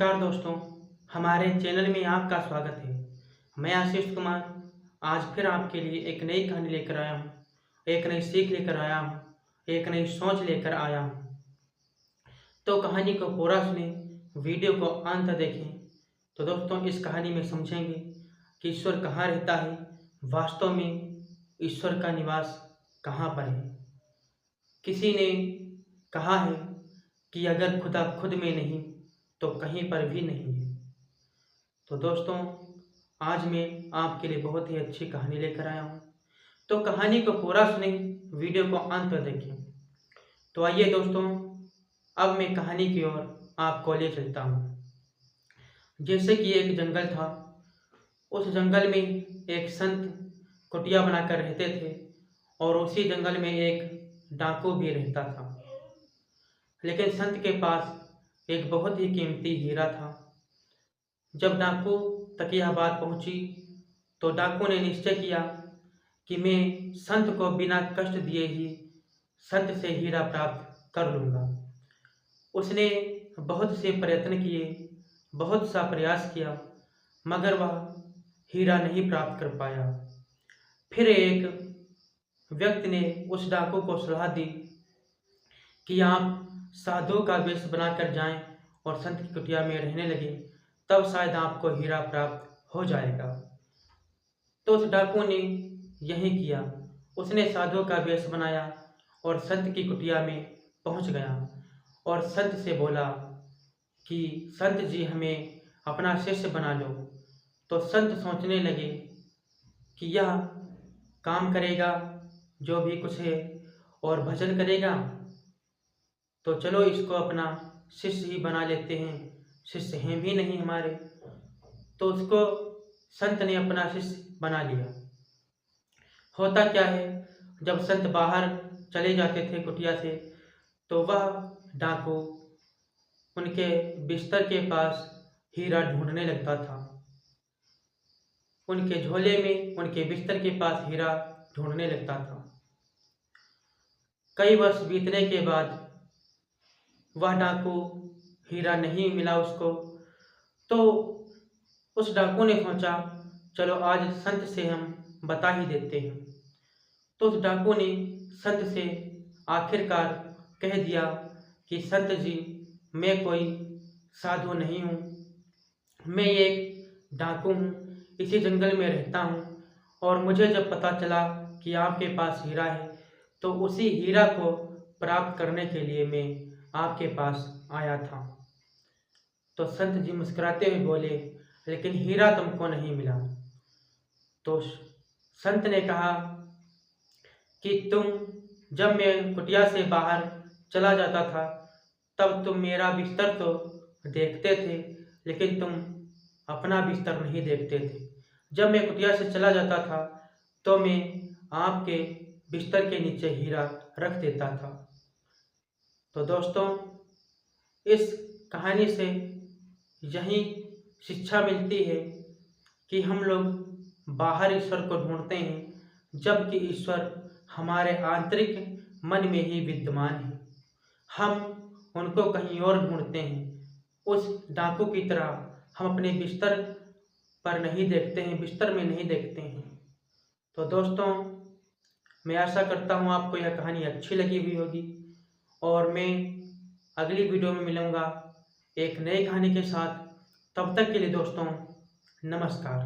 नमस्कार दोस्तों, हमारे चैनल में आपका स्वागत है। मैं आशीष कुमार आज फिर आपके लिए एक नई कहानी लेकर आया हूँ, एक नई सीख लेकर आया हूँ, एक नई सोच लेकर आया हूँ। तो कहानी को पूरा सुने, वीडियो को अंत तक देखें। तो दोस्तों, इस कहानी में समझेंगे कि ईश्वर कहाँ रहता है, वास्तव में ईश्वर का निवास कहाँ पर है। किसी ने कहा है कि अगर खुदा खुद में नहीं तो कहीं पर भी नहीं है। तो दोस्तों, आज मैं आपके लिए बहुत ही अच्छी कहानी लेकर आया हूँ। तो कहानी को पूरा सुने, वीडियो को अंत तक देखें। तो आइए दोस्तों, अब मैं कहानी की ओर आपको ले चलता हूँ। जैसे कि एक जंगल था, उस जंगल में एक संत कुटिया बनाकर रहते थे और उसी जंगल में एक डाकू भी रहता था। लेकिन संत के पास एक बहुत ही कीमती हीरा था। जब डाकू तक यह बात पहुंची तो डाकू ने निश्चय किया कि मैं संत को बिना कष्ट दिए ही संत से हीरा प्राप्त कर लूँगा। उसने बहुत से प्रयत्न किए, बहुत सा प्रयास किया, मगर वह हीरा नहीं प्राप्त कर पाया। फिर एक व्यक्ति ने उस डाकू को सलाह दी कि आप साधु का वेश बनाकर जाएं और संत की कुटिया में रहने लगे, तब शायद आपको हीरा प्राप्त हो जाएगा। तो उस डाकू ने यही किया। उसने साधु का वेश बनाया और संत की कुटिया में पहुंच गया और संत से बोला कि संत जी, हमें अपना शिष्य बना लो। तो संत सोचने लगे कि यह काम करेगा जो भी कुछ है और भजन करेगा, तो चलो इसको अपना शिष्य ही बना लेते हैं, शिष्य हैं भी नहीं हमारे। तो उसको संत ने अपना शिष्य बना लिया। होता क्या है, जब संत बाहर चले जाते थे कुटिया से, तो वह डाकू उनके बिस्तर के पास हीरा ढूंढने लगता था। उनके झोले में, उनके बिस्तर के पास हीरा ढूंढने लगता था। कई वर्ष बीतने के बाद वह डाकू हीरा नहीं मिला उसको। तो उस डाकू ने सोचा, चलो आज संत से हम बता ही देते हैं। तो उस डाकू ने संत से आखिरकार कह दिया कि संत जी, मैं कोई साधु नहीं हूँ, मैं एक डाकू हूँ, इसी जंगल में रहता हूँ और मुझे जब पता चला कि आपके पास हीरा है तो उसी हीरा को प्राप्त करने के लिए मैं आपके पास आया था। तो संत जी मुस्कुराते हुए बोले, लेकिन हीरा तुमको नहीं मिला। तो संत ने कहा कि तुम, जब मैं कुटिया से बाहर चला जाता था तब तुम मेरा बिस्तर तो देखते थे, लेकिन तुम अपना बिस्तर नहीं देखते थे। जब मैं कुटिया से चला जाता था तो मैं आपके बिस्तर के नीचे हीरा रख देता था। तो दोस्तों, इस कहानी से यही शिक्षा मिलती है कि हम लोग बाहर ईश्वर को ढूंढते हैं, जबकि ईश्वर हमारे आंतरिक मन में ही विद्यमान है। हम उनको कहीं और ढूंढते हैं। उस डाकू की तरह हम अपने बिस्तर पर नहीं देखते हैं, बिस्तर में नहीं देखते हैं। तो दोस्तों, मैं आशा करता हूँ आपको यह कहानी अच्छी लगी हुई होगी और मैं अगली वीडियो में मिलूँगा एक नई कहानी के साथ। तब तक के लिए दोस्तों, नमस्कार।